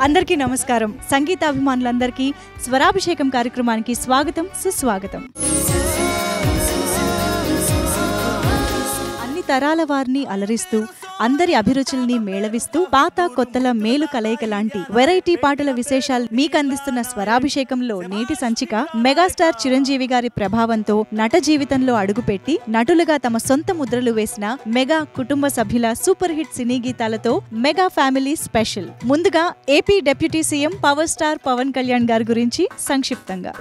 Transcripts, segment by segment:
అందరికీ నమస్కారం. సంగీతాభిమానులందరికీ స్వరాభిషేకం కార్యక్రమానికి స్వాగతం, సుస్వాగతం. అన్ని తరాల వారిని అలరిస్తూ అందరి అభిరుచుల్ని మేళవిస్తూ పాత కొత్తల మేలు కలయిక లాంటి వెరైటీ పాటల విశేషాలు మీకు అందిస్తున్న స్వరాభిషేకంలో నేటి సంచిక మెగాస్టార్ చిరంజీవి గారి ప్రభావంతో నట జీవితంలో అడుగుపెట్టి నటులుగా తమ సొంత ముద్రలు వేసిన మెగా కుటుంబ సభ్యుల సూపర్ హిట్ సినీ గీతాలతో మెగా ఫ్యామిలీ స్పెషల్. ముందుగా AP deputy CM power star Pawan Kalyan గారి గురించి సంక్షిప్తంగా.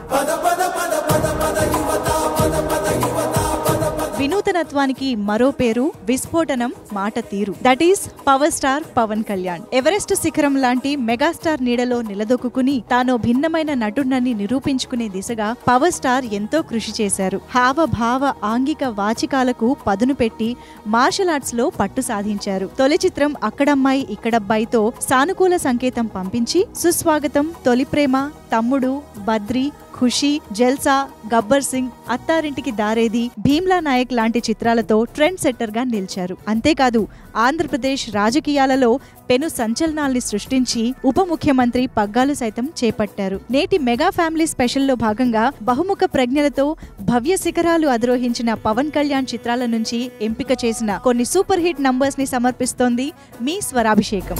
వినూతనత్వానికి మరో పేరు విస్ఫోటనం, మాట తీరు. That is power star Pawan Kalyan. Everest శిఖరం లాంటి మెగాస్టార్ నీడలో నిలదొక్కుని తాను భిన్నమైన నటుడిని నిరూపించుకునే దిశగా పవర్ స్టార్ ఎంతో కృషి చేశారు. హావభావ ఆంగిక వాచికాలకు పదును పెట్టి మార్షల్ ఆర్ట్స్ లో పట్టు సాధించారు. తొలి చిత్రం అక్కడమ్మాయి ఇక్కడబ్బాయితో సానుకూల సంకేతం పంపించి సుస్వాగతం, తొలి ప్రేమ, తమ్ముడు, బద్రి, ఖుషి, జల్సా, గబ్బర్ సింగ్, అత్తారింటికి దారేది, భీమ్లా నాయక్ లాంటి చిత్రాలతో ట్రెండ్ సెట్టర్ గా నిలిచారు. అంతేకాదు ఆంధ్రప్రదేశ్ రాజకీయాలలో పెను సంచలనాల్ని సృష్టించి ఉప ముఖ్యమంత్రి పగ్గాలు సైతం చేపట్టారు. నేటి మెగా ఫ్యామిలీ స్పెషల్లో భాగంగా బహుముఖ ప్రజ్ఞలతో భవ్య శిఖరాలు అధిరోహించిన పవన్ కళ్యాణ్ చిత్రాల నుంచి ఎంపిక చేసిన కొన్ని సూపర్ హిట్ నంబర్స్ ని సమర్పిస్తోంది మీ స్వరాభిషేకం.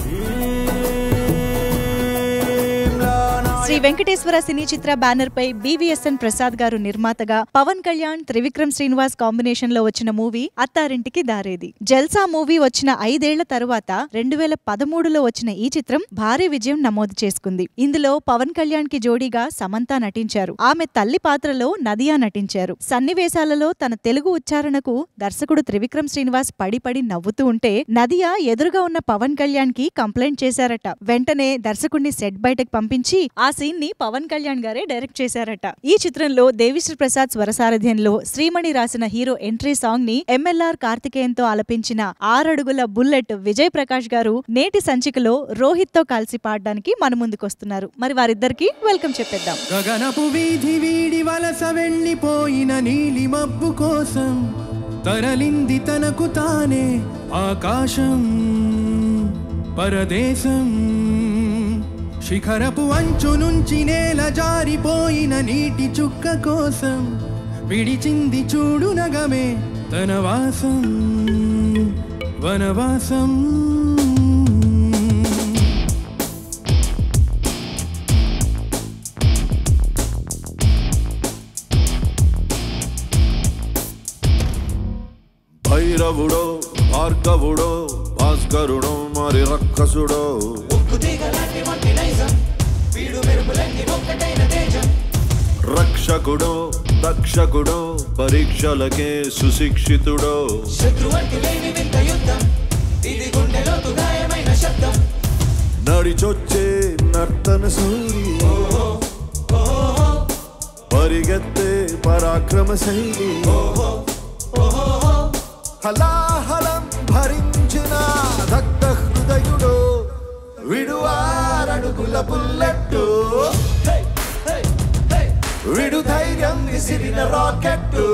శ్రీ వెంకటేశ్వర సినీ చిత్ర బ్యానర్ పై BVSN ప్రసాద్ గారు నిర్మాతగా పవన్ కళ్యాణ్, త్రివిక్రమ్ శ్రీనివాస్ కాంబినేషన్ లో వచ్చిన మూవీ అత్తారింటికి దారేది. జల్సా మూవీ వచ్చిన 5 ఏళ్ల తరువాత 2013లో వచ్చిన ఈ చిత్రం భారీ విజయం నమోదు చేసుకుంది. ఇందులో పవన్ కళ్యాణ్ కి జోడీగా సమంత నటించారు. ఆమె తల్లి పాత్రలో నదియా నటించారు. సన్నివేశాలలో తన తెలుగు ఉచ్చారణకు దర్శకుడు త్రివిక్రమ్ శ్రీనివాస్ పడి నవ్వుతూ ఉంటే నదియా ఎదురుగా ఉన్న పవన్ కళ్యాణ్ కి కంప్లైంట్ చేశారట. వెంటనే దర్శకుడిని సెట్ బయటకు పంపించి ఆ సీన్ ని పవన్ కళ్యాణ్ గారే డైరెక్ట్ చేశారట. ఈ చిత్రంలో దేవిశ్రీ ప్రసాద్ స్వరసారథ్యంలో శ్రీమణి రాసిన హీరో ఎంట్రీ సాంగ్ ని MLR కార్తికేయన్తో ఆలపించిన 6 అడుగుల బుల్లెట్ విజయ్ ప్రకాష్ గారు నేటి సంచికలో రోహిత్ తో కలిసి పాడడానికి మన ముందుకొస్తున్నారు. మరి వారిద్దరికి వెల్కమ్ చెప్పేద్దాం. గగనపు వీధి వీడి వలస వెళ్ళిపోయిన నీలి మబ్బు కోసం తరలింది తనకు తానే ఆకాశం పరదేశం. శిఖరపు అంచు నుంచి నేల జారిపోయిన నీటి చుక్క కోసం విడిచింది చూడు నగమే తన వాసం వనవాసం. భైరవుడో, భార్గవుడో, భాస్కరుడో, మరి రక్కసుడో, రక్షకుడో, దక్షకుడో, పరీక్షలకే సుశిక్షితుడో, నడిచొచ్చే నర్తన సూర్య, పరిగెత్తే పరాక్రమ శైలి, హలాహలం భరించిన దగ్ధ హృదయుడో, విడువారడుగుల బుల్లెట్టు, విడు ధైర్యం విసిరిన రాకెట్టు.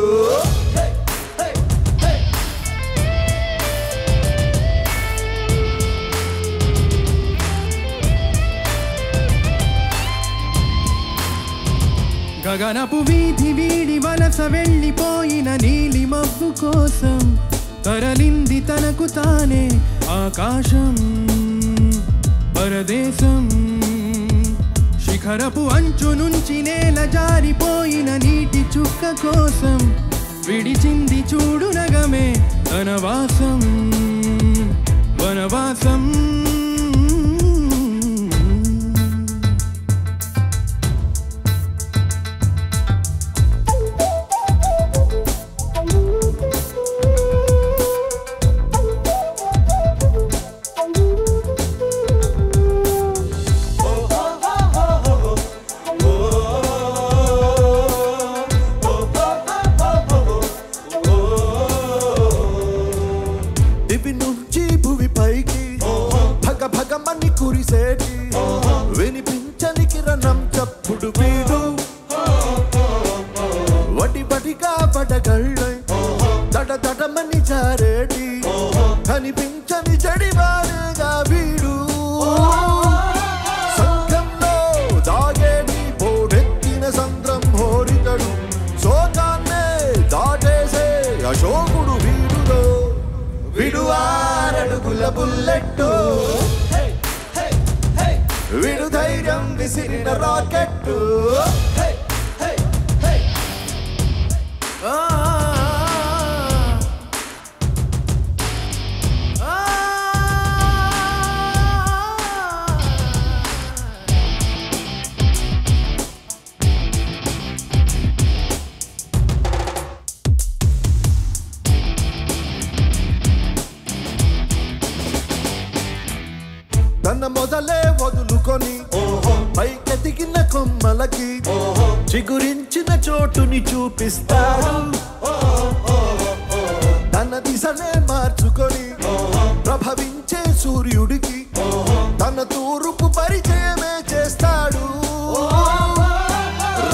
గగనపు వీధి వీడి వలస వెళ్ళిపోయిన నీలి మబ్బు కోసం తరలింది తనకు తానే ఆకాశం పరదేశం. శిఖరపు అంచు నుంచి నేల జారిపోయిన నీటి చుక్క కోసం విడిచింది చూడు నగమే తన వాసం వనవాసం. అడుగుల బుల్లెట్టు విడు ధైర్యం విసిరిన రాకెట్టు తన మొదలే వదులుకొని పైకెదిగిన కొమ్మలకి చిగురించిన చోటుని చూపిస్తాడు తన దిశనే మార్చుకొని ప్రభవించే సూర్యుడికి తన తూర్పు పరిచయమే చేస్తాడు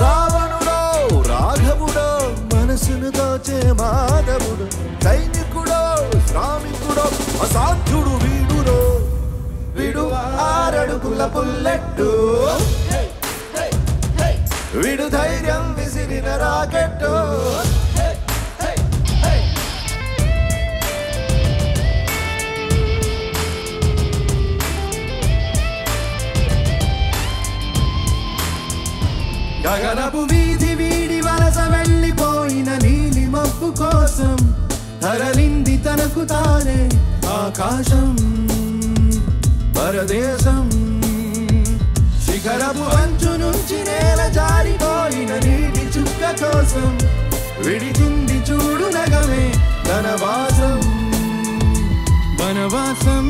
రావణుడో రాఘవుడో మనసును దోచే మాధవుడు సైనికుడో శ్రామికుడో అసాధ్యుడు వీడురో విడు 6 అడుగుల బుల్లెట్టు విడు ధైర్యం విసిరిన రాకెట్టు గగనపు వీధి వీడి వలస వెళ్ళిపోయిన నీలి మబ్బు కోసం తరలింది తనకు తానే ఆకాశం పరదేశం శిఖరపు అంచు నుంచి నేల జారిపోయిన నీటి చుక్క కోసం విడిచింది చూడు నగమే వనవాసం వనవాసం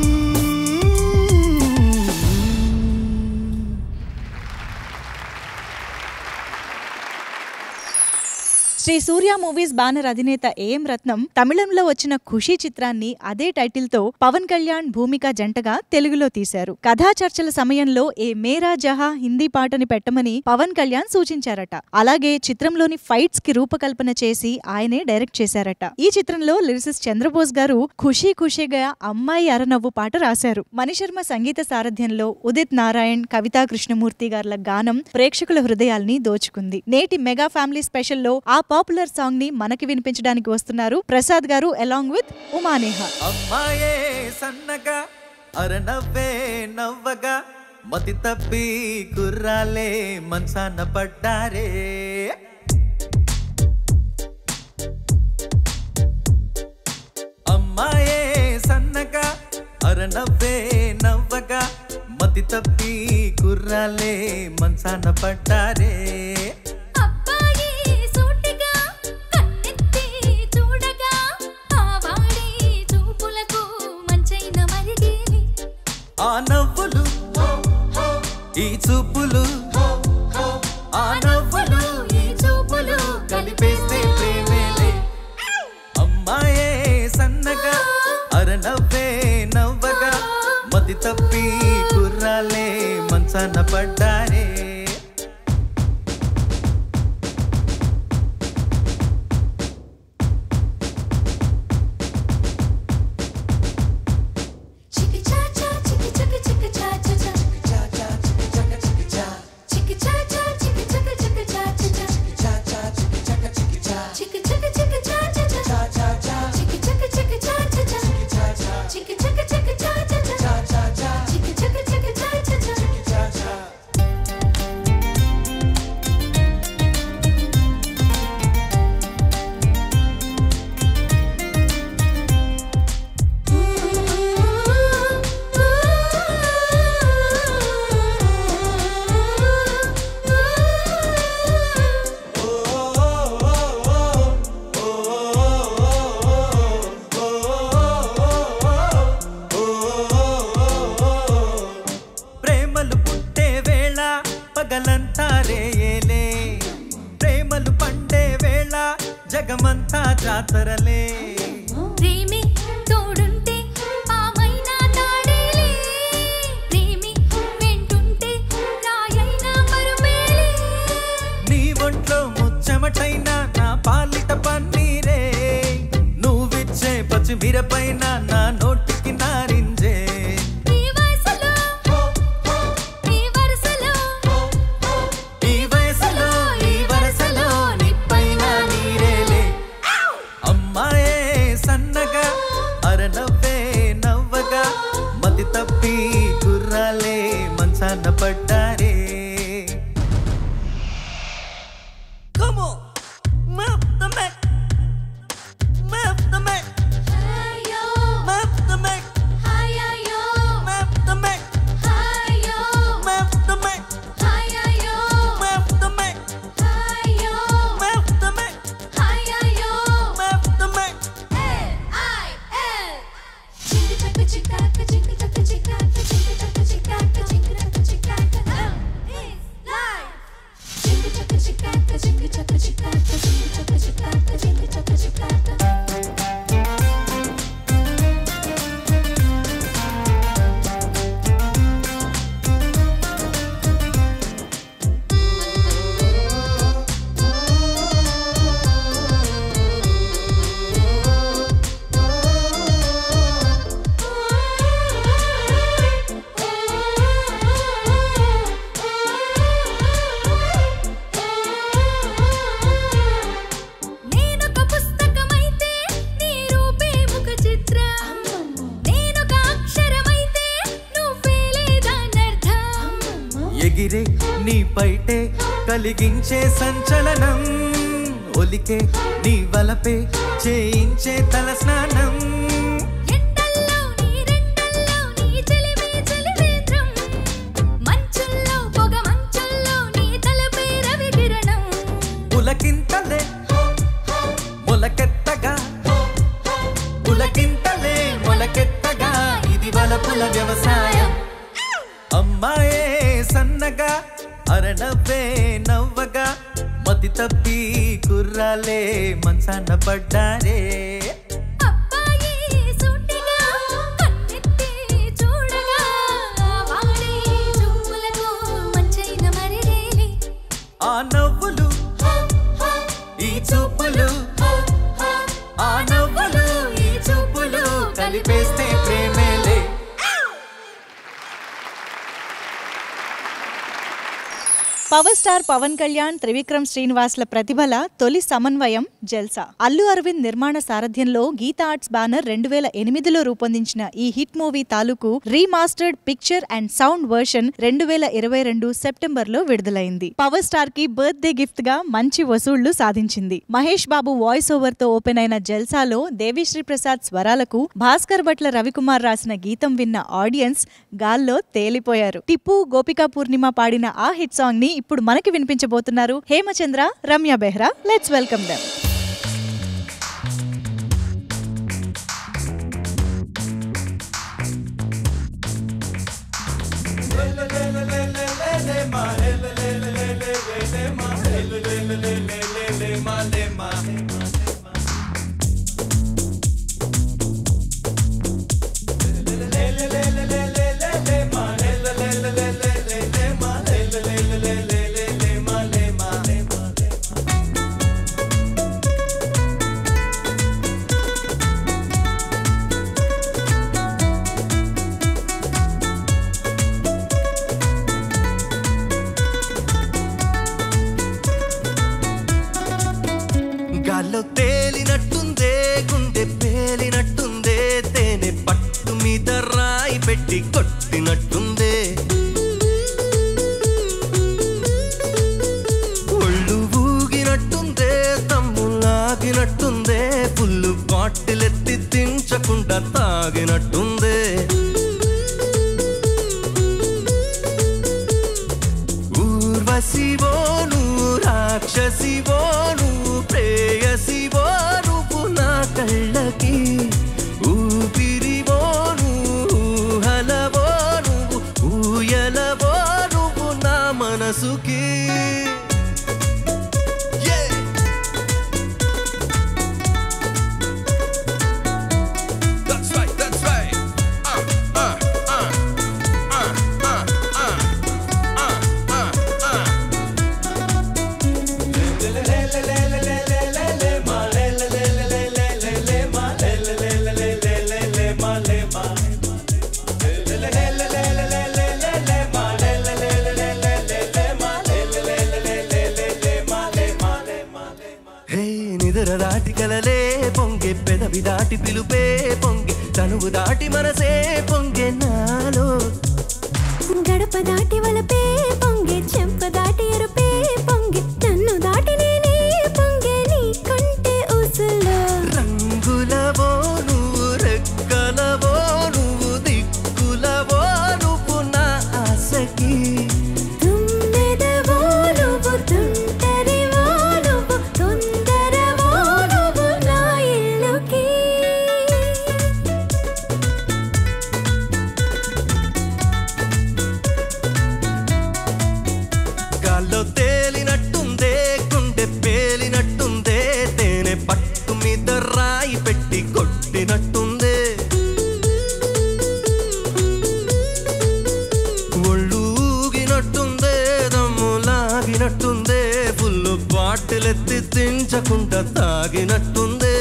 శ్రీ సూర్య మూవీస్ బ్యానర్ అధినేత ఏఎం రత్నం తమిళంలో వచ్చిన ఖుషి చిత్రాన్ని అదే టైటిల్ తో పవన్ కళ్యాణ్ భూమిక జంటగా తెలుగులో తీశారు. కథా చర్చల సమయంలో ఏ మేరా జహా హిందీ పాటని పెట్టమని పవన్ కళ్యాణ్ సూచించారట. అలాగే చిత్రంలోని ఫైట్స్ కి రూపకల్పన చేసి ఆయనే డైరెక్ట్ చేశారట. ఈ చిత్రంలో లిరిసిస్ట్ చంద్రబోస్ గారు ఖుషీ ఖుషీగా అమ్మాయి అరనవ్వు పాట రాశారు. మణిశర్మ సంగీత సారథ్యంలో ఉదిత్ నారాయణ్, కవితా కృష్ణమూర్తి గార్ల గానం ప్రేక్షకుల హృదయాల్ని దోచుకుంది. నేటి మెగా ఫ్యామిలీ స్పెషల్లో ఆ పాపులర్ సాంగ్ ని మనకి వినిపించడానికి వస్తున్నారు ప్రసాద్ గారు అలాంగ్ విత్ ఉమానేహ. అమ్మాయే సన్నగా అరనవ్వే నవ్వగా మతి తప్పి కుర్రాలే మనసాన పడ్డారే అమ్మాయే సన్నగా అరనవ్వే నవ్వగా మతి తప్పి కుర్రాలే మనసాన పడ్డారే ఆ నవ్వులు ఈ చూపులు ఆ నవ్వులు ఈ చూపులు కలిపేస్తే ప్రేమేలే అమ్మాయే సన్నగా అరనవ్వే నవ్వగా మతి తప్పి కుర్రాలే మనసాన పడ్డారే జగమంతా జాతరలే ప్రేమి తోడుంటే పామైనా తాడేలే ప్రేమి వెంటుంటే రాయైనా మరుమేలే నీ ఒంట్లో ముచ్చమటైనా నా పాలిట పన్నీరే నువ్విచ్చే పచ్చిమిరపైన నా నోటికి నారింజే అరనవ్వే నవ్వగా ఎగిరే నీ పైటే కలిగించే సంచలనం ఒలికే నీ వలపే చేయించే తల స్నానం ఎండల్లో నీ రెండల్లో నీ చెలిమే చెలివేంద్రం మంచుల్లో పొగ మంచుల్లో నీ తలపై రవి కిరణం పులకింతలే మొలకెత్తగా పులకింతలే మొలకెత్తగా ఇది వలపుల వ్యవసాయం అమ్మాయే సన్నగా అరనవ్వే నవ్వగా మతి తప్పి కుర్రాలే మంచాన పడ్డారే అబ్బాయి సూటిగా కన్నెత్తి చూడగా వాడే చూపులకు మంచైన మరిరేలి ఆ నవ్వులు ఈ చూపులు ఆ నవ్వులు ఈ చూపులు కలిపేస్తే ప్రేమేలే పవర్ స్టార్ పవన్ కళ్యాణ్, త్రివిక్రమ్ శ్రీనివాస్ల ప్రతిభల తొలి సమన్వయం జల్సా. అల్లు అరవింద్ నిర్మాణ సారథ్యంలో గీతా ఆర్ట్స్ బ్యానర్ 2008లో రూపొందించిన ఈ హిట్ మూవీ తాలూకు remastered picture and sound version 2022 సెప్టెంబర్లో విడుదలైంది. పవర్ స్టార్ కి బర్త్డే గిఫ్ట్ గా మంచి వసూళ్లు సాధించింది. మహేష్ బాబు వాయిస్ ఓవర్ తో ఓపెన్ అయిన జల్సాలో దేవిశ్రీ ప్రసాద్ స్వరాలకు భాస్కర్ భట్ల రవికుమార్ రాసిన గీతం విన్న ఆడియన్స్ గాల్లో తేలిపోయారు. టిప్పు, గోపికా పూర్ణిమ పాడిన ఆ హిట్ సాంగ్ ని ఇప్పుడు మనకి వినిపించబోతున్నారు Hemachandra, Ramya Behra. Let's welcome them. గాల్లో తేలినట్టుందే గుండె పేలినట్టుందే తేనె పట్టు మీద రాయి పెట్టి కొట్టినట్టుందే ఒళ్ళు ఊగినట్టుందే తమ్ములాగినట్టుందే పుల్లు బాటిలెత్తి దించకుండా తాగినట్టుందే ఊర్వశివో నువ్వు రాక్షసివో నువ్వు ప్రేయసివో నువ్వు నా కళ్ళకి ఊపిరివో నువ్వు ఊహలవో నువ్వు ఊయలవో నువ్వు నా మనసుకి దాటి కలలే పొంగే పెదవి దాటి పిలుపే పొంగే తనువు దాటి మనసే పొంగే నాలో గడప దాటి వలపే పొంగే చెంప దాటి ఎరుపే పొంగే నన్ను దాటి నేనే పొంగే నీ కంటే ఊసులో రంగులవో నువ్వు రెక్కలవో నువ్వు దిక్కులవో నువ్వు నా ఆశకి తుమ్మెదవో నువ్వు తుంటరివో నువ్వు తొందరవో నువ్వు నా ఇల్లుకి గాల్లో తేలినట్టుందే గుండె పేలినట్టుందే తేనె పట్టు మీద రాయి పెట్టి కొట్టినట్టుందే ఒళ్ళు ఊగినట్టుందే దమ్ములాగినట్టుందే ఫుల్లు బాటిలెత్తి దించకుండా తాగినట్టుందే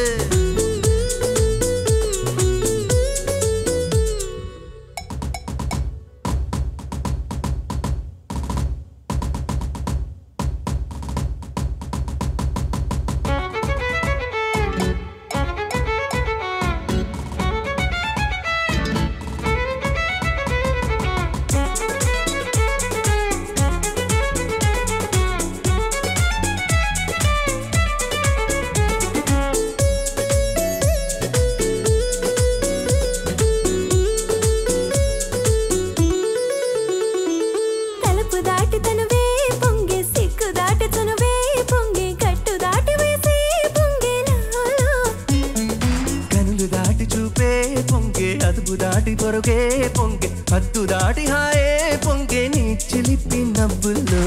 పొంగే హద్దు దాటి హాయే పొంగే నీ చిలిపి నవ్వుల్లో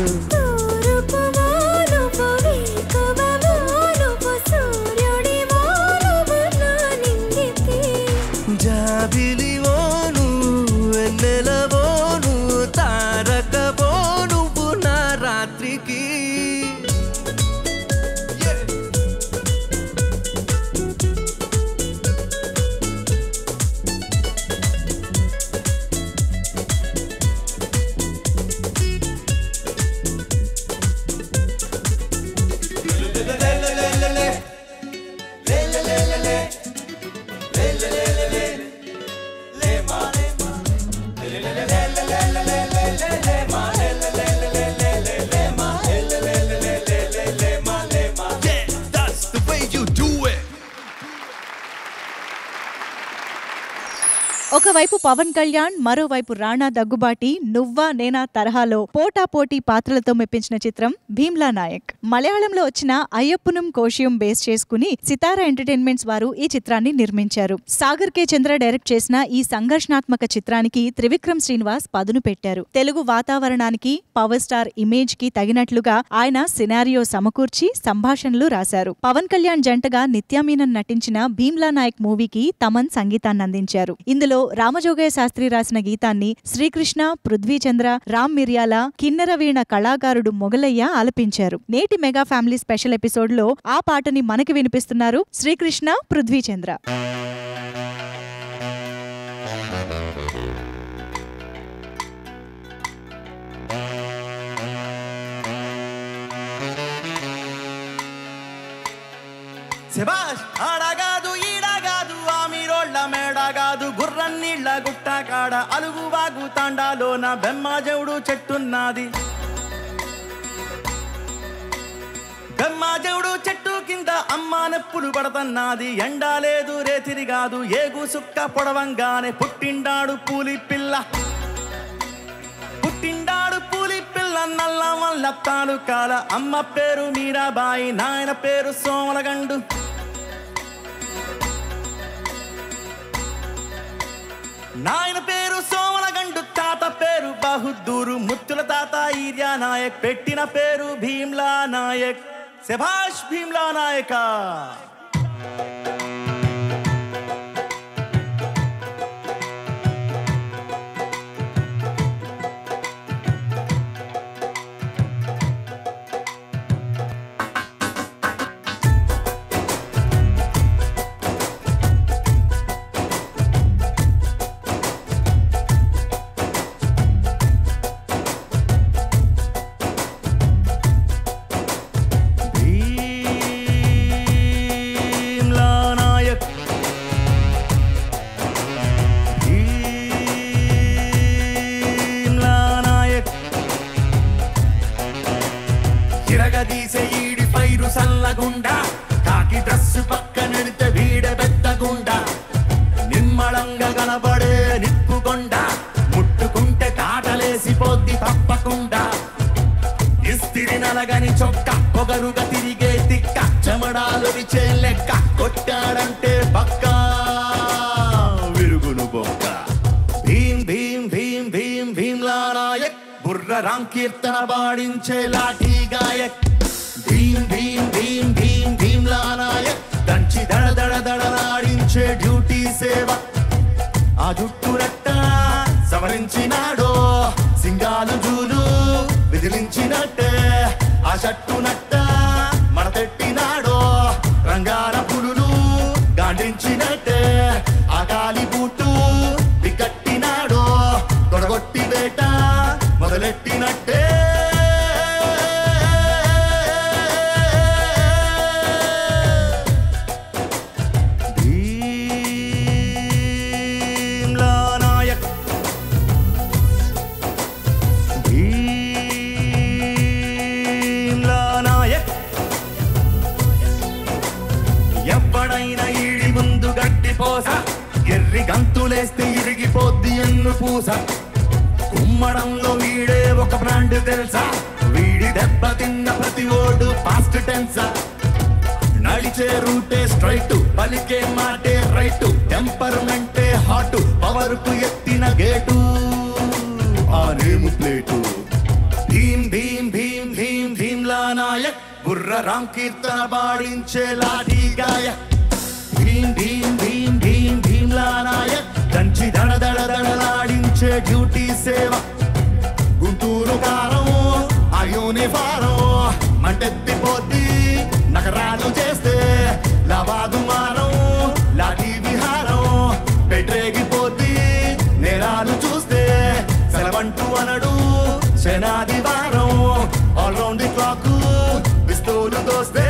జాబిలివోను వెన్నెలవోను తారకవో నువ్వు నా రాత్రికి ఒకవైపు పవన్ కళ్యాణ్, మరోవైపు రాణా దగ్గుబాటి నువ్వా నేనా తరహాలో పోటాపోటీ పాత్రలతో మెప్పించిన చిత్రం భీమ్లా నాయక్. మలయాళంలో వచ్చిన అయ్యప్పనుం కోశియం బేస్ చేసుకుని సితారా ఎంటర్టైన్మెంట్స్ వారు ఈ చిత్రాన్ని నిర్మించారు. సాగర్ కే చంద్ర డైరెక్ట్ చేసిన ఈ సంఘర్షణాత్మక చిత్రానికి త్రివిక్రమ్ శ్రీనివాస్ పదును పెట్టారు. తెలుగు వాతావరణానికి, పవర్ స్టార్ ఇమేజ్ కి తగినట్లుగా ఆయన సినారియో సమకూర్చి సంభాషణలు రాశారు. పవన్ కళ్యాణ్ జంటగా నిత్యామీనన్ నటించిన భీమ్లా నాయక్ మూవీకి తమన్ సంగీతాన్ని అందించారు. ఇందులో రామజోగయ్య శాస్త్రి రాసిన గీతాన్ని శ్రీకృష్ణ, పృథ్వీచంద్ర, రామ్ మిర్యాల, కిన్నెర వీణ కళాకారుడు మొగలయ్య ఆలపించారు. నేటి మెగా ఫ్యామిలీ స్పెషల్ ఎపిసోడ్ లో ఆ పాటని మనకి వినిపిస్తున్నారు శ్రీకృష్ణ, పృథ్వీచంద్ర. శభాష్ ఆడగాదు ఈడగాదు ఆమిరోళ్ళ మేడగాదు గుర్రన్నీళ్ళ గుట్ట కాడ అలుగు వాగు తాండాలోన బెమ్మాజవుడు చెట్టున్నది. బెమ్మాజవుడు చెట్టు కింద అమ్మానెప్పుడు పడతన్నది. ఎండా లేదు రేతిరి కాదు ఏగు సుక్క పొడవంగానే పుట్టిండాడు పూలి పిల్ల. పుట్టిండాడు పూలి పిల్ల నల్ల వల్ల తాలూకాల. అమ్మ పేరు మీరాబాయి, నాయన పేరు సోమలగండు. నాయన పేరు సోమలగండు, తాత పేరు బహుద్దూరు. ముత్తుల తాత ఈర్యా నాయక్, పెట్టిన పేరు భీమ్లా నాయక్. శభాష్ భీమ్లా నాయక. తీసే ఈడి పైరు సల్లగుండా, కాకి డ్రస్సు పక్క నడితే వీడ పెద్దగుండా. నిమ్మళంగా కనబడే నిప్పుకొండ, ముట్టుకుంటే కాటలేసిపోద్ది తప్పకుండా. ఇస్తిరి నలగని చొక్క, పొగరుగా తిరిగే తిక్క, చెమడాలు విచే లెక్క. కొట్టాడంటే పక్క విరుగును బొక్క. భీం భీం భీం భీం భీమ్లా నాయక్, బుర్ర రామ్ కీర్తన పాడించే లాఠీ గాయక్. భీం భీం భీం భీం భీమ్లా నాయక్, దంచి దడ దడ దడలాడించే డ్యూటీ సేవ. ఆ జుట్టు రట్ట సవరించినాడో, సింగాలు జూలు విదిలించినట్టే. ఆ షట్టు నట్ట మడతెట్టినాడో, రంగాల పులులు గాండించినట్టే. ఆ గాలి బూటు వికట్టినాడో, తొడగొట్టి వేట మొదలెట్టినట్టే. ఎవ్వడైనా ఈడి ముందు గట్టి పోస, ఎర్రి గంతులేస్తే ఇరిగిపోద్ది ఎన్ను పూస. కుమ్మడంలో వీడే ఒక బ్రాండ్ తెలుసా, వీడి దెబ్బ తిన్న ప్రతి ఓడు పాస్ట్ టెన్సా. నడిచే రూటే స్ట్రైట్, పలికే మాటే రైట్, టెంపర్మెంటే హాట్, పవర్ కు ఎత్తిన గేటు ఆ నేము ప్లేటు. భీం భీం భీం భీం భీమ్లా నాయక్, బుర్ర రామ్ కీర్తన బాడించే లాఠీ గాయక్. భీం భీం భీం భీం భీమ్లా నాయక్, దంచి దడ దడ దడలాడించే డ్యూటీ సేవ. గుంటూరు కారం ఆ యూనిఫారం మంటెత్తిపోద్ది నగరాలు చేస్తే, లవాదు మారం లాఠీ విహారం పెట్టేగిపోద్ది నేరాలు చూస్తే. సెలవంటూ అనడు శనాది వారం, ఆల్ రౌండ్ ది క్లాక్ పిస్తూలు దోస్తే.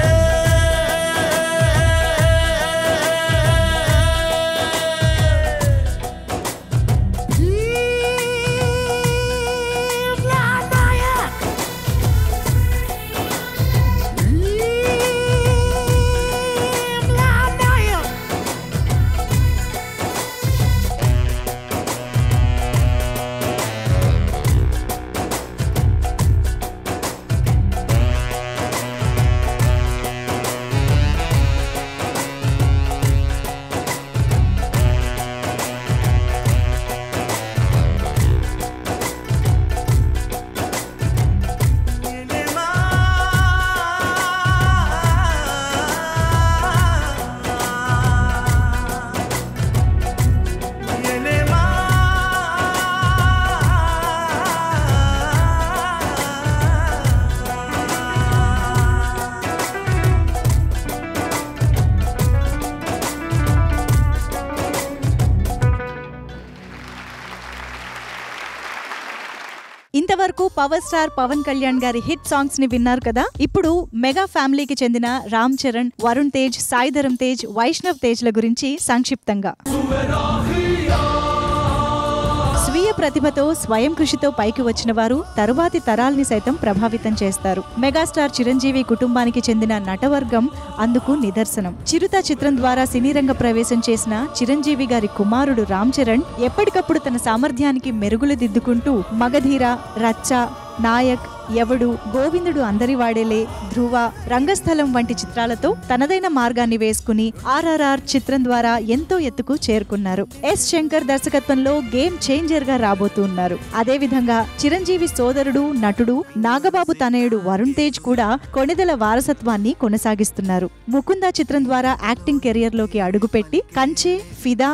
ఇంతవరకు పవర్ స్టార్ పవన్ కళ్యాణ్ గారి హిట్ సాంగ్స్ ని విన్నారు కదా. ఇప్పుడు మెగా ఫ్యామిలీకి చెందిన రామ్ చరణ్, వరుణ్ తేజ్, సాయి ధరమ్ తేజ్, వైష్ణవ్ తేజ్ ల గురించి సంక్షిప్తంగా. స్వీయ ప్రతిభతో స్వయం కృషితో పైకి వచ్చిన వారు తరువాతి తరాల్ని సైతం ప్రభావితం చేస్తారు. మెగాస్టార్ చిరంజీవి కుటుంబానికి చెందిన నటవర్గం అందుకు నిదర్శనం. చిరుత చిత్రం ద్వారా సినీ రంగ ప్రవేశం చేసిన చిరంజీవి గారి కుమారుడు రామ్ చరణ్ ఎప్పటికప్పుడు తన సామర్థ్యానికి మెరుగులు దిద్దుకుంటూ మగధీర, రచ్చ, నాయక్, ఎవడు, గోవిందుడు అందరివాడేలే, ధ్రువ, రంగస్థలం వంటి చిత్రాలతో తనదైన మార్గాన్ని వేసుకుని RRR చిత్రం ద్వారా ఎంతో ఎత్తుకు చేరుకున్నారు. ఎస్ శంకర్ దర్శకత్వంలో గేమ్ చేంజర్ గా రాబోతున్నారు. అదేవిధంగా చిరంజీవి సోదరుడు, నటుడు, నాగబాబు తనయుడు వరుణ్ తేజ్ కూడా కొణిదెల వారసత్వాన్ని కొనసాగిస్తున్నారు. ముకుంద చిత్రం ద్వారా యాక్టింగ్ కెరియర్ లోకి అడుగుపెట్టి కంచె, ఫిదా,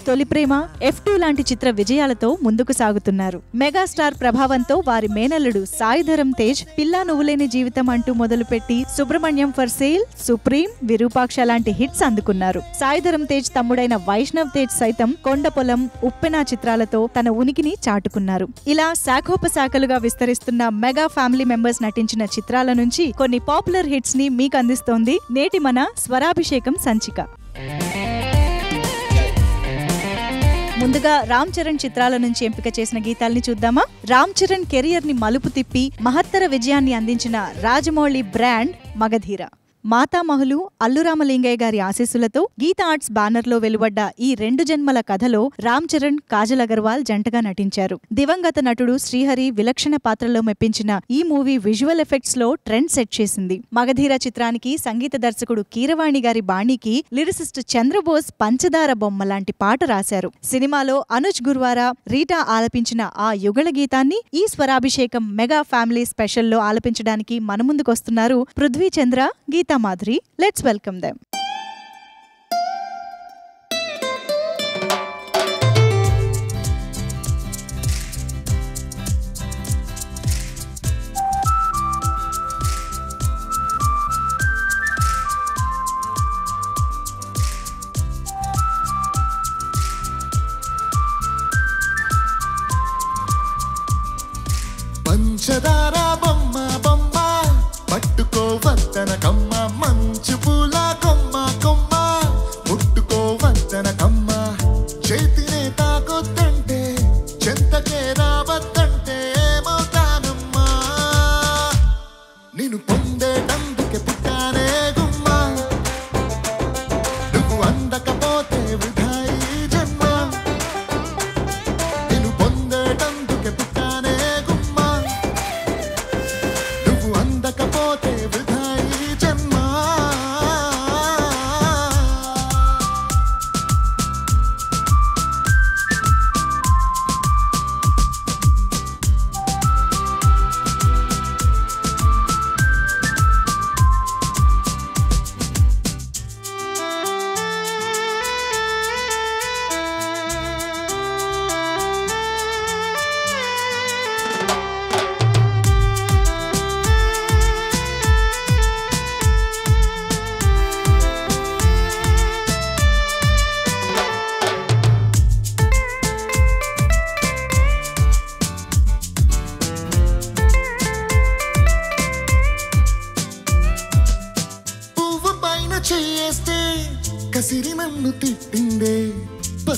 తొలి ప్రేమ, F2 లాంటి చిత్ర విజయాలతో ముందుకు సాగుతున్నారు. మెగాస్టార్ ప్రభావంతో వారి మేనల్లుడు సాయి ధరమ్ తేజ్ పిల్లా నువ్వులేని జీవితం అంటూ మొదలుపెట్టి Subrahmanyam for sale, supreme, Virupaksha లాంటి హిట్స్ అందుకున్నారు. సాయి ధరమ్ తేజ్ తమ్ముడైన వైష్ణవ్ తేజ్ సైతం కొండపొలం, ఉప్పెన చిత్రాలతో తన ఉనికిని చాటుకున్నారు. ఇలా శాఖోపశాఖలుగా విస్తరిస్తున్న మెగా ఫ్యామిలీ మెంబర్స్ నటించిన చిత్రాల నుంచి కొన్ని పాపులర్ హిట్స్ ని మీకు అందిస్తోంది నేటి మన స్వరాభిషేకం సంచిక. ముందుగా రామ్ చరణ్ చిత్రాల నుంచి ఎంపిక చేసిన గీతాల్ని చూద్దామా. రామ్ చరణ్ కెరియర్ ని మలుపు తిప్పి మహత్తర విజయాన్ని అందించిన రాజమౌళి బ్రాండ్ మగధీర. మాతామహులు అల్లురామలింగయ్య గారి ఆశీస్సులతో గీత ఆర్ట్స్ బ్యానర్ లో వెలువడ్డ ఈ 2 జన్మల కథలో రామ్ చరణ్, కాజల్ అగర్వాల్ జంటగా నటించారు. దివంగత నటుడు శ్రీహరి విలక్షణ పాత్రలో మెప్పించిన ఈ మూవీ విజువల్ ఎఫెక్ట్స్ లో ట్రెండ్ సెట్ చేసింది. మగధీర చిత్రానికి సంగీత దర్శకుడు కీరవాణి గారి బాణీకి లిరిసిస్ట్ చంద్రబోస్ పంచదార బొమ్మ లాంటి పాట రాశారు. సినిమాలో అనుజ్ గుర్వారా, రీటా ఆలపించిన ఆ యుగళ గీతాన్ని ఈ స్వరాభిషేకం మెగా ఫ్యామిలీ స్పెషల్లో ఆలపించడానికి మన ముందుకొస్తున్నారు Prithvi Chandra, Geetha Madhuri. Let's welcome them. పంచదార బొమ్మ బొమ్మ పట్టుకో వద్దన కమ్మ, మంచు పూల కొమ్మ కొమ్మ ముట్టుకో వద్దన కమ్మ, చేతినే తాకొద్దంటే చెంతకే రావద్దంటే ఏమవుతానమ్మా, నేను పొందేటందుకే పుట్టానే గుమ్మ, నువ్వు అందకపోతే వృధా ఈ జన్మ, నేను పొందేటందుకే పుట్టానే గుమ్మ, నువ్వు అందకపోతే వృధా ఈ జన్మ.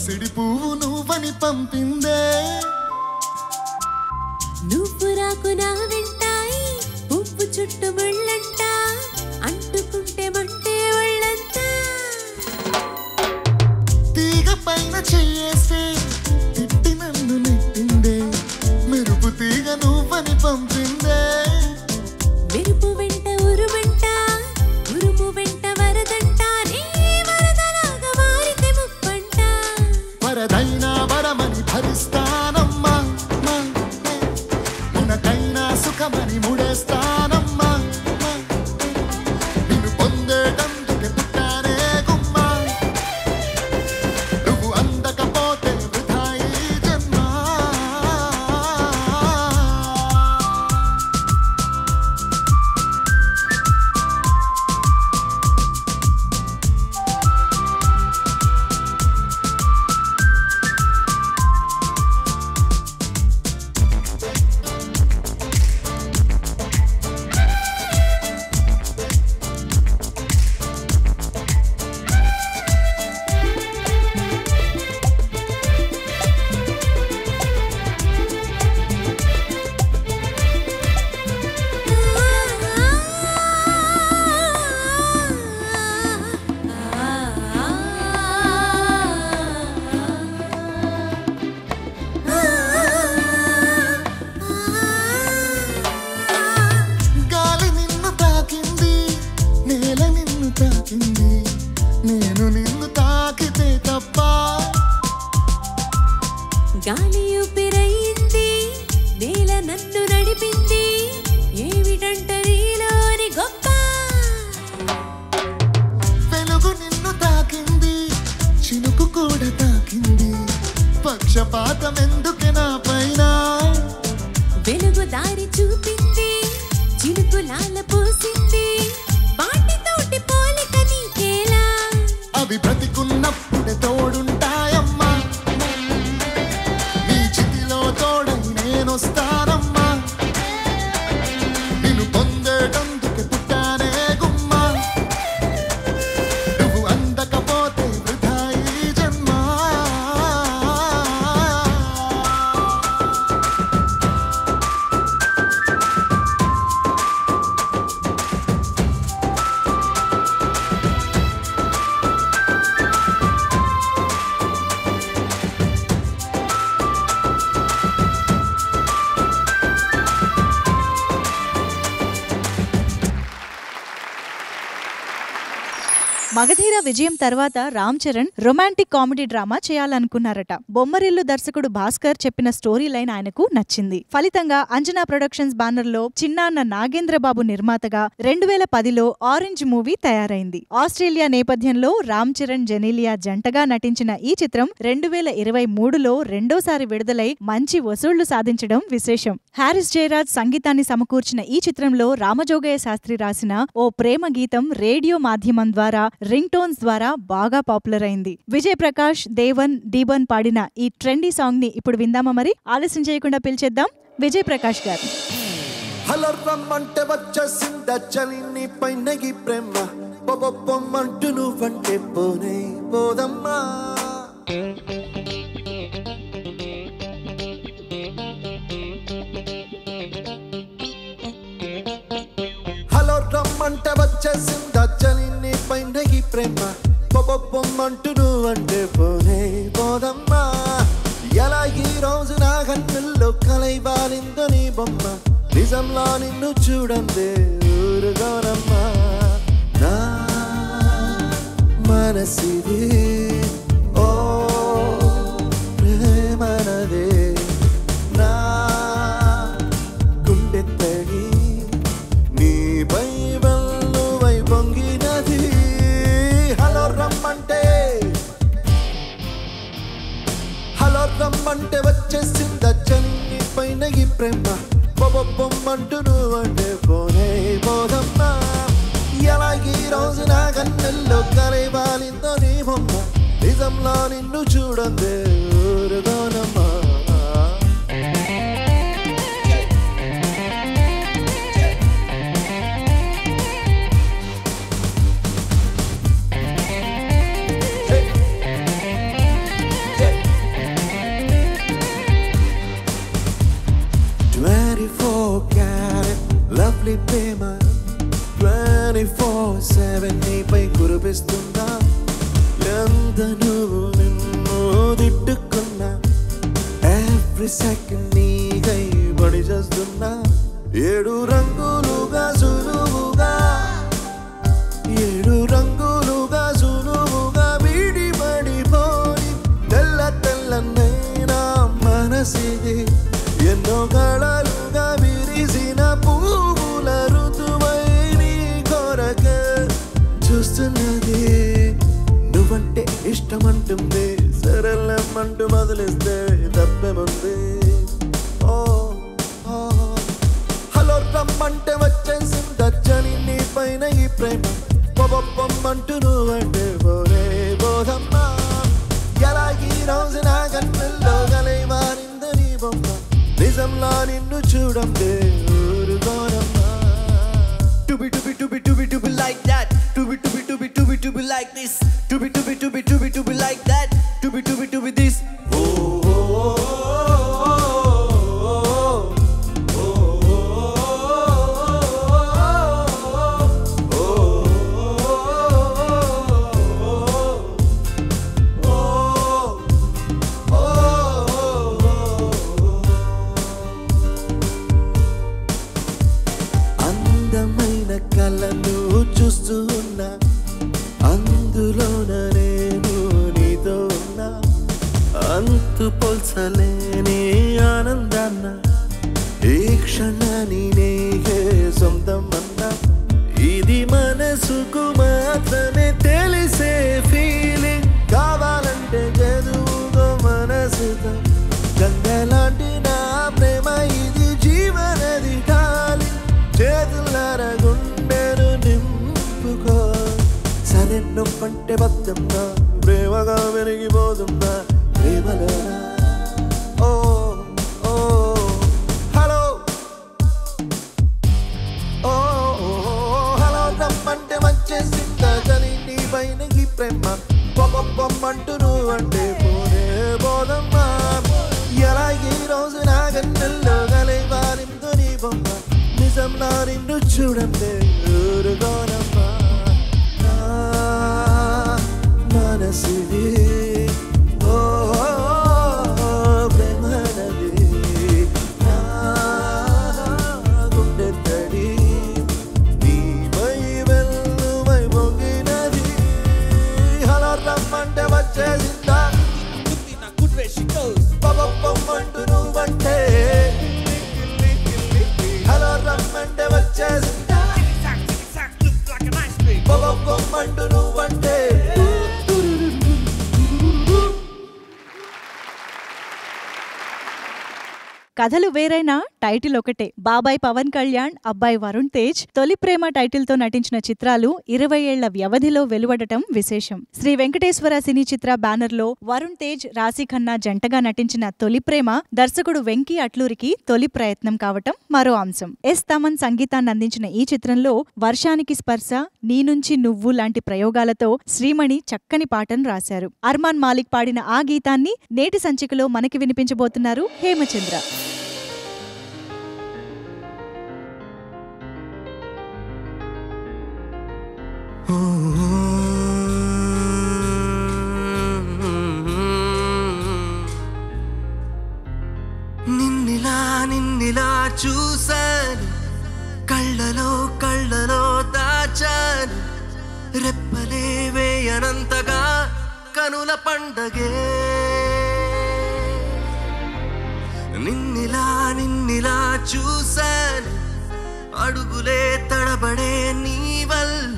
పసిడి పువ్వు నువ్వని పంపిందే నువ్వు రాకు నా వెంటాయి పువ్వు చుట్టూ ముళ్ళంట అంటుకుంటే మంటే ఒళ్ళంతా తీగ పైన చెయ్యేస్తే తిట్టి నన్ను నెట్టిందే మెరుపు తీగ నువ్వని పంపిందే మెరుపు వెంట ఉరుమంట ఉరుము వెంట వరదంట నీ వరదలాగా మారితే ముప్పంట వరదైనా వరమని భరిస్తానమ్మా ఉనకైనా సుఖమని ముడేస్తానమ్మా నిన్ను పొందేటందుకే పుట్టానే గుమ్మా నువ్వు అందకపోతే వృధా ఈ జన్మ గాలి నిన్ను తాకింది నేల నిన్ను తాకింది నేను నిన్ను తాకితే తప్ప గాలి ఊపిరయింది నేల నన్ను నడిపింది ఏమిటంట నీలోని గొప్ప వెలుగు నిన్ను తాకింది చినుకు కూడా తాకింది పక్షపాతం ఎందుకే నా పైన వెలుగు దారి చూపింది చినుకు లాల పూసింది వాటితోటి పోలిక నీకేలా అవి బ్రతికున్నప్పుడే తోడుంటాయమ్మా నీ చితిలో తోడై నేనొస్తానమ్మా నిన్ను పొందేటందుకే పుట్టానే గుమ్మా నువ్వు అందకపోతే వృధా ఈ జన్మ మగధీర విజయం తర్వాత Ram Charan romantic comedy drama చేయాలనుకున్నారట. బొమ్మరిల్లు దర్శకుడు భాస్కర్ చెప్పిన స్టోరీ లైన్ ఆయనకు నచ్చింది. ఫలితంగా అంజనా ప్రొడక్షన్స్ బ్యానర్ లో చిన్నాన్న నాగేంద్రబాబు నిర్మాతగా 2010లో ఆరెంజ్ మూవీ తయారైంది. ఆస్ట్రేలియా నేపథ్యంలో రామ్ చరణ్ జెనీలియా జంటగా నటించిన ఈ చిత్రం 2023లో రెండోసారి విడుదలై మంచి వసూళ్లు సాధించడం విశేషం. హారిస్ జయరాజ్ సంగీతాన్ని సమకూర్చిన ఈ చిత్రంలో రామజోగయ్య శాస్త్రి రాసిన ఓ ప్రేమ గీతం రేడియో మాధ్యమం ద్వారా రింగ్ టోన్స్ ద్వారా బాగా పాపులర్ అయింది. విజయ్ ప్రకాష్, దేవన్, డీబన్ పాడిన ఈ ట్రెండీ సాంగ్ ని ఇప్పుడు విందామా? మరి ఆలస్యం చేయకుండా పిలిచేద్దాం విజయ్ ప్రకాష్ గారు. హలో రమ్మంటే వచ్చేసిందా చలి నీ పైనగి ప్రేమ పొమ్మంటూ నువ్వంటే పోనే పోదమ్మా హలో రమ్మంటే వచ్చేసిందా చలి నీ పైనగి ప్రేమ పొమ్మంటూ నువ్వంటే పోనే పోదమ్మా ఎలా ఈ రోజు నా కన్నుల్లో కలైవాలిందో నీ బొమ్మ నిజంలో నిన్ను చూడందే ఊరుగోనమ్మా నా మనసిది ఓ ప్రేమనదే నా గుండె తడి నీపై వల్లువై పొంగినది హలో రమ్మంటే వచ్చేసిందా చని పైన ఈ ప్రేమ పొమ్మంటూ నువ్వంటే పోనే పోదమ్మా ఎలా ఈ రోజు నా కన్నుల్లో కలైవాలిందో నీ బొమ్మ నిజంలో నిన్ను చూడందే ఊరుగోనమ్మా లవ్లీ ప్రేమ 24/7 నీపై కురిపిస్తున్నా ఎంత నువ్వు నిన్ను తిట్టుకున్నా ఎవ్రీ సెకండ్ నీకై బడి చేస్తున్నా 7 రంగులుగా సులువుగా 7 రంగులుగా సులువుగా విడిపడిపోని తెల్ల తెల్లనైనా మనసిది ఎన్నో కళలుగా విరిసిన పువ్వుల ఋతువై నీ కొరక చూస్తున్నది నువ్వంటే ఇష్టమంటుంది సరళమంటూ వదిలిస్తే తప్పేముంది హలో రమ్మంటే వచ్చేసిందని నీ పైన ఈ ప్రేమ పొమ్మంటూ నువ్వంటే పోరే బోధమ్మా ఎలా ఈ రోజు నా కన్నుల్లో గలై మారింది నీ బొమ్మ నిజంలా నిన్ను చూడండి ఊరుకోనమ్మా To be like that. To be like this. To be like that. To be this. అందమైన కళను చూస్తూ ఉన్నా అందులోన నేను నీతో ఉన్నా అంతు పోల్చలేని ఆనందాన్న ఈ క్షణాన్ని నీకే సొంతం అన్నా ఇది మనసుకు మాత్రమే తెలిసే ఫీలింగ్ కావాలంటే చదువుకో మనసుతో గంగలాంటి నా ప్రేమ ఇది జీవనది కాలి చేతులార గుండెను నింపుకో సరే నువ్వంటే బద్దమ్మా ప్రేమగా వెలిగిపోతున్నా ప్రేమలోనా ఓ ఓ హలో ఓ హలో రమ్మంటే వచ్చేసిందని నీ పైన ఈ ప్రేమ పొమ్మంటూ నువ్వంటే పోనే బోధమ్మా ఎలా ఈ రోజు నా గన్నెల్లో గలై వారిందో నీ బొమ్మ నిజంలా నిన్ను చూడండి ఊరుకోనమ్మా మనసిది ఓ ప్రేమనది నా గుండె తడి నీపై వెల్లువై పొంగినది హలో రమ్మంటే వచ్చేసిందా పొమ్మంటూ నువ్వంటే హలో రమ్మంటే వచ్చేసిందా పొమ్మంటూ నువ్వంటే కథలు వేరైనా టైటిల్ ఒకటే. బాబాయ్ పవన్ కళ్యాణ్, అబ్బాయి వరుణ్ తేజ్ తొలి ప్రేమ టైటిల్ తో నటించిన చిత్రాలు 20 ఏళ్ల వ్యవధిలో వెలువడటం విశేషం. శ్రీ వెంకటేశ్వర సినీ చిత్ర బ్యానర్ లో వరుణ్ తేజ్, రాశి ఖన్నా జంటగా నటించిన తొలి ప్రేమ దర్శకుడు వెంకీ అట్లూరికి తొలి ప్రయత్నం కావటం మరో అంశం. ఎస్ తమన్ సంగీతాన్ని అందించిన ఈ చిత్రంలో వర్షానికి స్పర్శ, నీ నుంచి నువ్వు లాంటి ప్రయోగాలతో శ్రీమణి చక్కని పాటను రాశారు. అర్మాన్ మాలిక్ పాడిన ఆ గీతాన్ని నేటి సంచికలో మనకి వినిపించబోతున్నారు హేమచంద్ర. నిన్నిలా చూశాను, కళ్ళలో దాచాను, రెప్పలే వేయనంతగా కనుల పండగే. నిన్నిలా చూశాను, అడుగులే తడబడే నీ వల్ల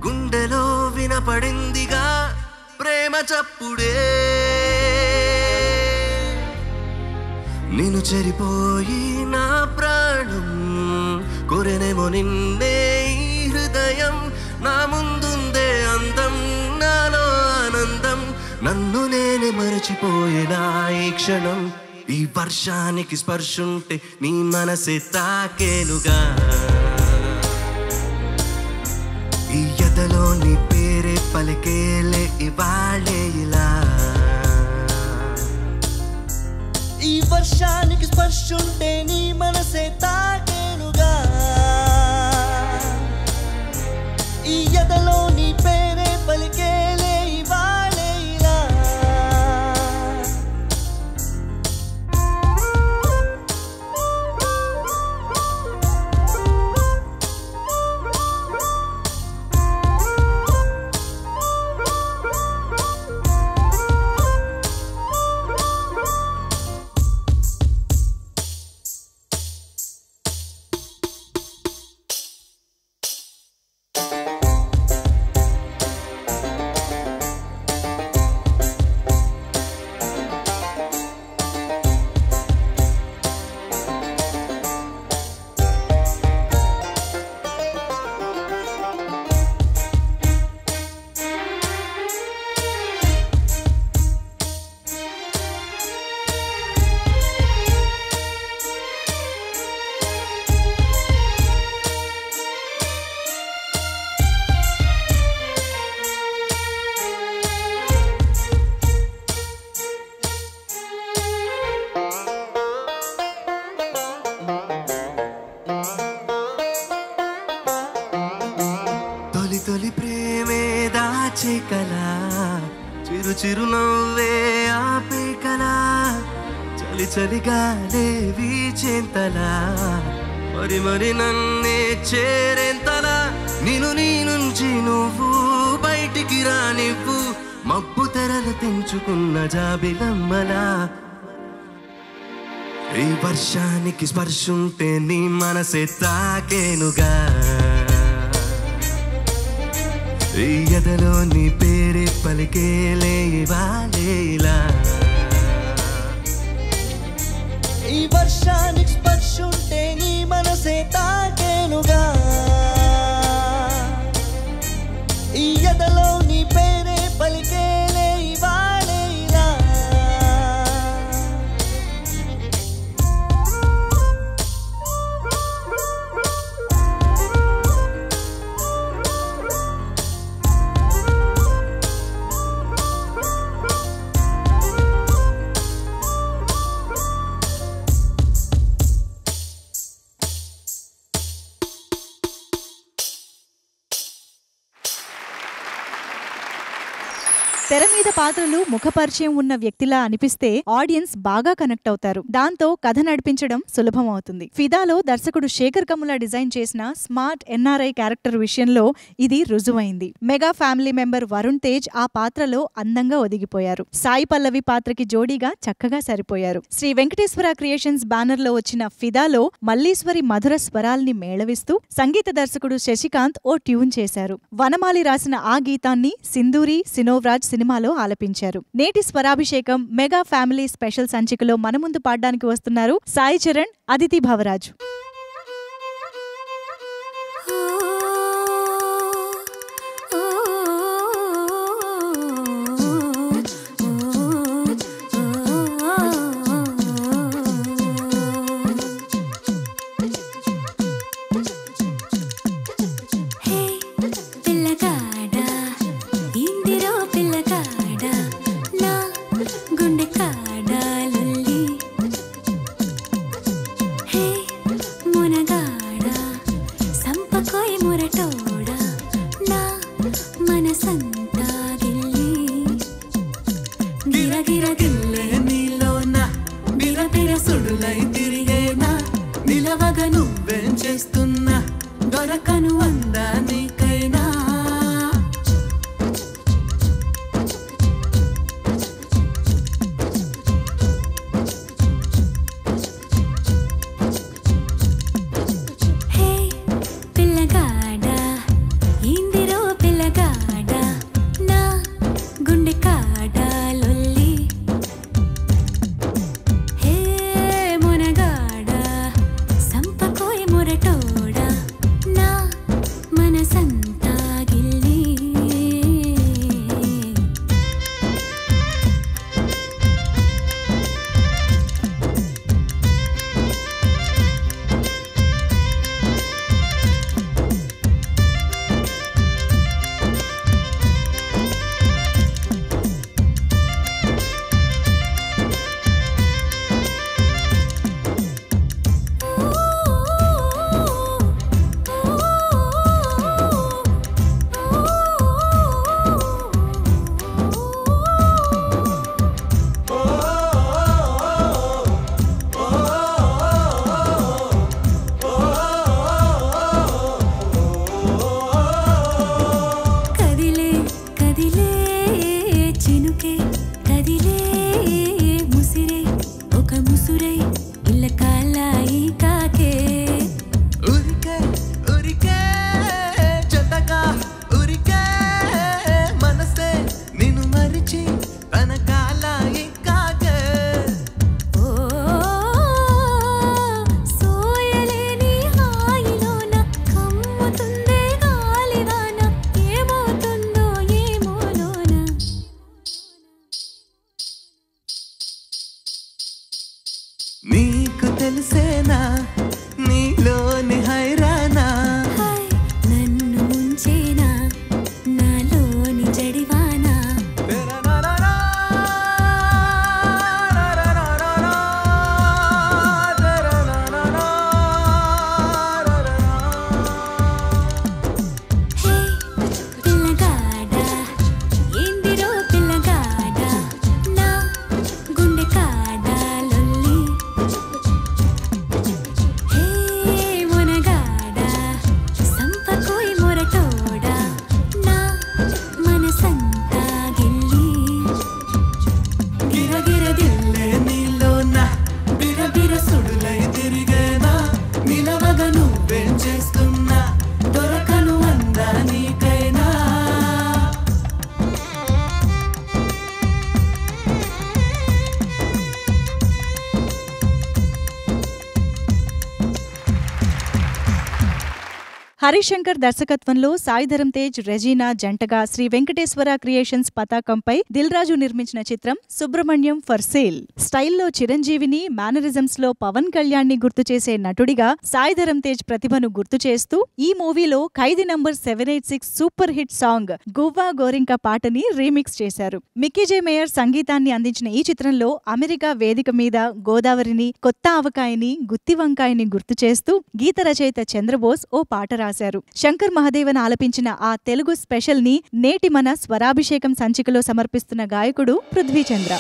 గుండెలో వినపడిందిగా ప్రేమ చప్పుడే. నిన్ను చెరిపోయి నా ప్రాణం కోరెనేమో నిన్నే ఈ హృదయం, నా ముందుందే అందం, నాలో ఆనందం, నన్ను నేనే మరచిపోయేలా ఈ క్షణం. ఈ వర్షానికి స్పర్శుంటే నీ మనసే తాకేనుగా, ఈ ఎదలో నీ పేరే పలికేలే ఇవాళే ఇలా. ఈ వర్షానికి స్పర్శుంటే నీ మనసే తాకేనుగా, ఈ ఎదలో నీ పేరే పలికేలే ఇవాళే ఇలా తొలి ప్రేమే దాచే కలా చిరు చిరు నవ్వే ఆపే కలా చలి చలిగా వీచేంతలా మరి మరి నన్నే చేరేంతలా నేను నీ నుంచి నువ్వు బయటికి రానివ్వు మబ్బు తెరలు తెంచుకున్న జాబిలమ్మలా ఈ వర్షానికి స్పర్శుంటే నీ మనసే తాకేనుగా ఈ ఎదలో నీ పేరే పలికేలే ఇవాళేలా ఈ వర్షానికి స్పర్శుంటే నీ మనసే తాకేనుగా ఈ ఎదలో నీ పేరే పలికేలే ఇవాళేలా తెర మీద పాత్రలు ముఖపరిచయం ఉన్న వ్యక్తిలా అనిపిస్తే ఆడియన్స్ బాగా కనెక్ట్ అవుతారు. దాంతో కథ నడిపించడం సులభం అవుతుంది. ఫిదాలో దర్శకుడు శేఖర్ కమ్ముల డిజైన్ చేసిన స్మార్ట్ ఎన్ఆర్ఐ క్యారెక్టర్ విషయంలో ఇది రుజువైంది. Mega family member Varun Tej ఆ పాత్రలో అందంగా ఒదిగిపోయారు. సాయి పల్లవి పాత్రకి జోడీగా చక్కగా సరిపోయారు. శ్రీ వెంకటేశ్వర క్రియేషన్స్ బ్యానర్ లో వచ్చిన ఫిదాలో మల్లీశ్వరి మధుర స్వరాల్ని మేళవిస్తూ సంగీత దర్శకుడు శశికాంత్ ఓ ట్యూన్ చేశారు. వనమాలి రాసిన ఆ గీతాన్ని సింధూరి సినోవ్రాజ్ సినిమాలో ఆలపించారు. నేటి స్వరాభిషేకం మెగా ఫ్యామిలీ స్పెషల్ సంచికలో మన ముందు పాడడానికి వస్తున్నారు సాయి చరణ్, అదితి భవరాజ్. తెలిసేనా నీలోని హైరానా నన్ను ముంచేనా నాలోని జడివానా హరిశంకర్ దర్శకత్వంలో సాయిధరం తేజ్, రెజీనా జంటగా శ్రీ వెంకటేశ్వర క్రియేషన్స్ పతాకంపై దిల్ రాజు నిర్మించిన చిత్రం సుబ్రహ్మణ్యం ఫర్ సేల్. స్టైల్లో చిరంజీవిని, మేనరిజమ్స్ లో పవన్ కళ్యాణ్ ని గుర్తు చేసే నటుడిగా సాయిధరం తేజ్ ప్రతిభను గుర్తు చేస్తూ ఈ మూవీలో ఖైదీ number 786 super hit song Guvva గోరింక పాటని రీమిక్స్ చేశారు. మిక్కీ జే మేయర్ సంగీతాన్ని అందించిన ఈ చిత్రంలో అమెరికా వేదిక మీద గోదావరిని, కొత్త ఆవకాయని, గుత్తి వంకాయని గుర్తు చేస్తూ గీత రచయిత చంద్రబోస్ ఓ పాట రాశారు. శంకర్ మహాదేవన్ ఆలపించిన ఆ తెలుగు స్పెషల్ ని నేటి మన స్వరాభిషేకం సంచికలో సమర్పిస్తున్న గాయకుడు పృథ్వీచంద్ర.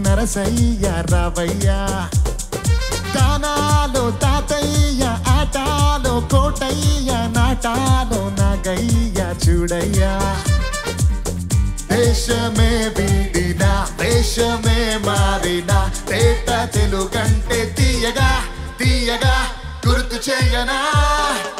నరసయ్య రావయ్యా గానాలో తాతయ్య, ఆటాలో కోటయ్య, నాటాలో నాగయ్య చూడయ్యా. దేశమే వీడినా దేశమే మారినా తేట తెలుగంటే తీయగా తీయగా గుర్తు చేయనా.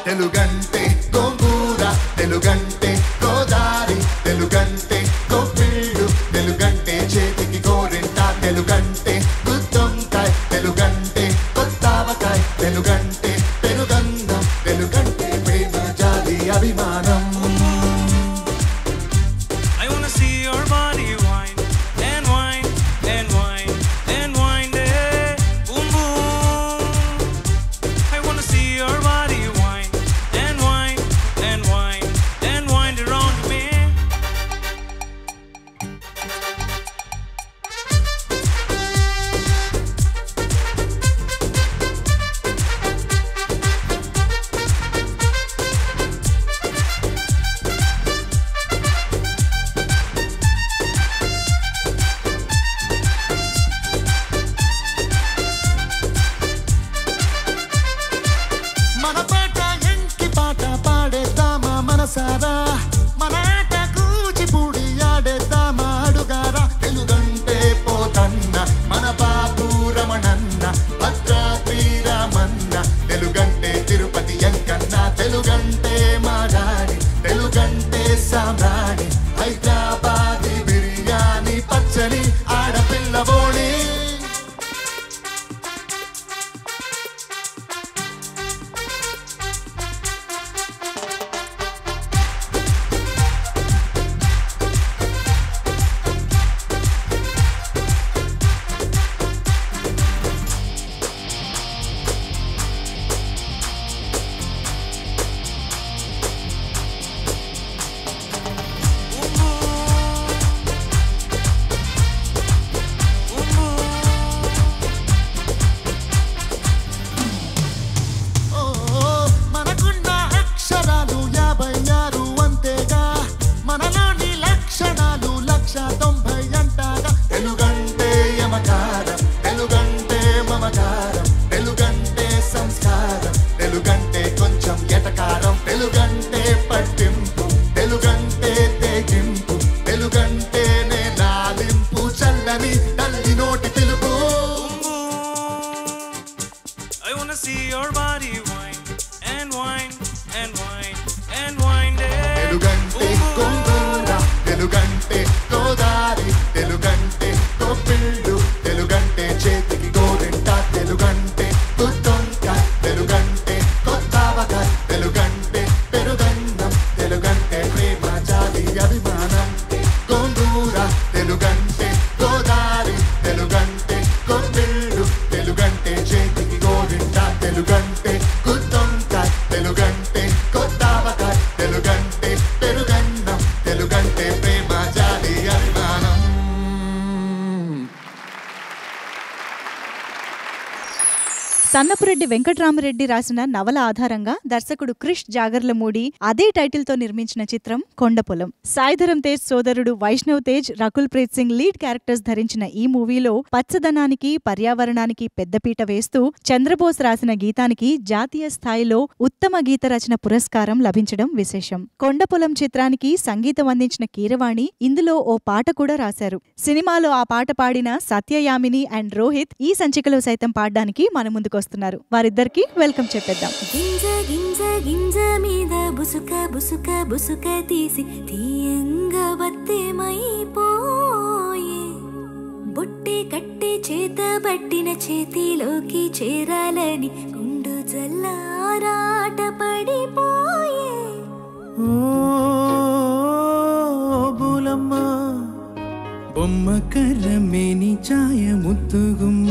తెలుగంటే గోంగూర, తెలుగంటే గోదారి, తెలుగంటే గోపిళ్ళు, తెలుగంటే చేతికి గోరింట, తెలుగంటే గుత్తొంకాయ, తెలుగంటే కొత్తావకాయ, తెలుగంటే పెరుగన్నం, తెలుగంటే ప్రేమ జాలి అభిమానం. మనసారా మన ఆట కూచిపూడి ఆడేద్దామా అడుగారా. తెలుగంటే పోతన్న మన బాబు రమణన్న, భద్రాద్రి రామన్న, తెలుగంటే తిరుపతి ఎంకన్న, తెలుగంటే మారాడి, తెలుగంటే సామ్రాణి, హైదరాబాదీ బిర్యానీ, పచ్చని ఆడపిల్లవోళి. see your body wine and wine and wine and wine. తెలుగంటే కొంగూర, తెలుగంటే Godari, తెలుగంటే కొప్పిళ్ళు, తెలుగంటే చేతికి గోరింట, తెలుగంటే గుత్తొంక, తెలుగంటే కొత్తవక, తెలుగంటే పెరుగన్నం, తెలుగంటే ప్రేమ జాలి అభిమానం. కొంగూర, తెలుగంటే గోదారి, తెలుగంటే కొప్పిళ్ళు, తెలుగంటే చేతికి గోరింట, తెలుగంటే గుత్తొంక, తెలుగంటే కొత్తవక, తెలుగంటే పెరుగన్నం, తెలుగంటే ప్రేమ జాలి అభిమానం. సన్నపురెడ్డి వెంకట్రామరెడ్డి రాసిన నవల ఆధారంగా దర్శకుడు క్రిష్ జాగర్లమూడి అదే టైటిల్ తో నిర్మించిన చిత్రం కొండపొలం. సాయిధరం తేజ్ సోదరుడు వైష్ణవ్ తేజ్, రకుల్ ప్రీత్ సింగ్ లీడ్ క్యారెక్టర్స్ ధరించిన ఈ మూవీలో పచ్చదనానికి, పర్యావరణానికి పెద్దపీట వేస్తూ చంద్రబోస్ రాసిన గీతానికి జాతీయ స్థాయిలో ఉత్తమ గీత రచన పురస్కారం లభించడం విశేషం. కొండపొలం చిత్రానికి సంగీతం అందించిన కీరవాణి ఇందులో ఓ పాట కూడా రాశారు. సినిమాలో ఆ పాట పాడిన సత్యయామిని అండ్ రోహిత్ ఈ సంచికలో సైతం పాడడానికి మన ముందుకు వస్తున్నారు. వారిద్దరికి వెల్కమ్ చెప్పేద్దాం. గింజ గింజ గింజ మీద బుసుక బుసుక బుసుక తీసి తీయంగా బత్తెమైపోయే, బొట్టె కట్టె చేత పట్టిన చేతిలోకి చేరాలని గుండు జల్లారాట పడిపోయే. బులమ్మ బొమ్మ కర్రమేని ఛాయ ముద్దుగుమ్మ,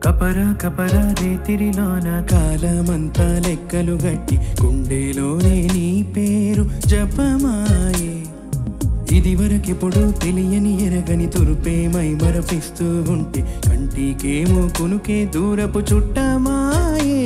కపర కపర రేతిరిలోన కాలమంతా లెక్కలు గట్టి గుండెలోనే నీ పేరు జపమాయే. ఇది వరకెప్పుడు తెలియని ఎరగని తురుపేమై మరపిస్తూ ఉంటే కంటికేమో కునుకే దూరపు చుట్టమాయే.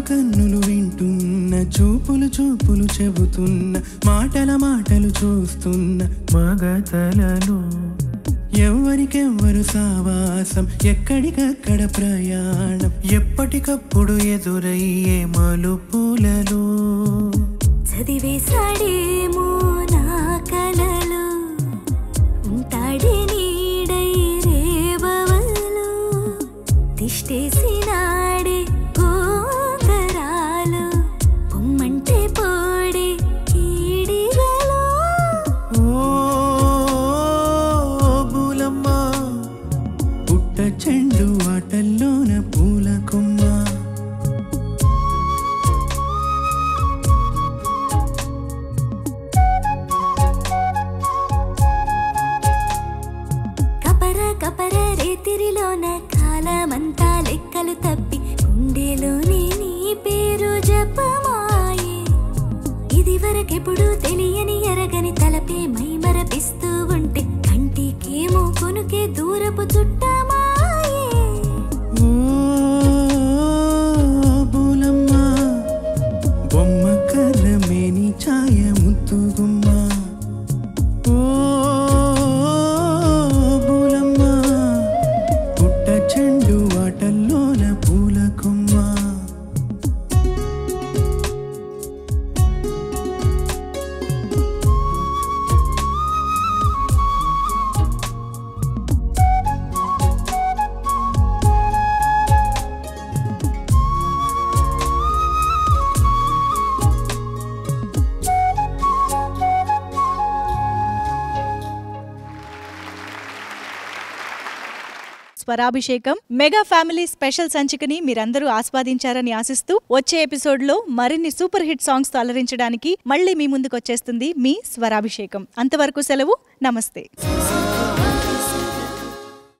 కన్నులు వింటున్న, చూపులు చూపులు చెబుతున్న, మాటల మాటలు చూస్తున్న మగతలలో ఎవరికెవ్వరు సావాసం, ఎక్కడికక్కడ ప్రయాణం, ఎప్పటికప్పుడు ఎదురయ్యే మలుపులలో చదివేశాడేమో నా కలలు, ఉంటాడే నీడై రేబవలు, తిష్టేసినాడే గోకరాలు, పొమ్మంటే పోడే కీడిగలు. బులమ్మ పుట్ట చెండు ఆటల్లోన పూల కొమ్మ, కపర కపర రేతిరిలోన కాలమంతా లెక్కలు తప్పి గుండెలోనే నీ పేరు జపమాయే. ఇది వరకెప్పుడు తెలియని ఎరగని తలపే మై మరపిస్తూ ఉంటే కంటికేమో కొనుకే దూరపు చుట్టమాయే. బులమ్మ బొమ్మ కర్రమేని ఛాయ ముద్దుగుమ్మ, బులమ్మ పుట్ట చెండు ఆటల్లోన పూల కొమ్మ. స్వరాభిషేకం మెగా ఫ్యామిలీ స్పెషల్ సంచికని మీరందరూ ఆస్వాదించారని ఆశిస్తూ వచ్చే ఎపిసోడ్లో మరిన్ని సూపర్ హిట్ సాంగ్స్ తో అలరించడానికి మళ్ళీ మీ ముందుకు వచ్చేస్తుంది మీ స్వరాభిషేకం. అంతవరకు సెలవు, నమస్తే.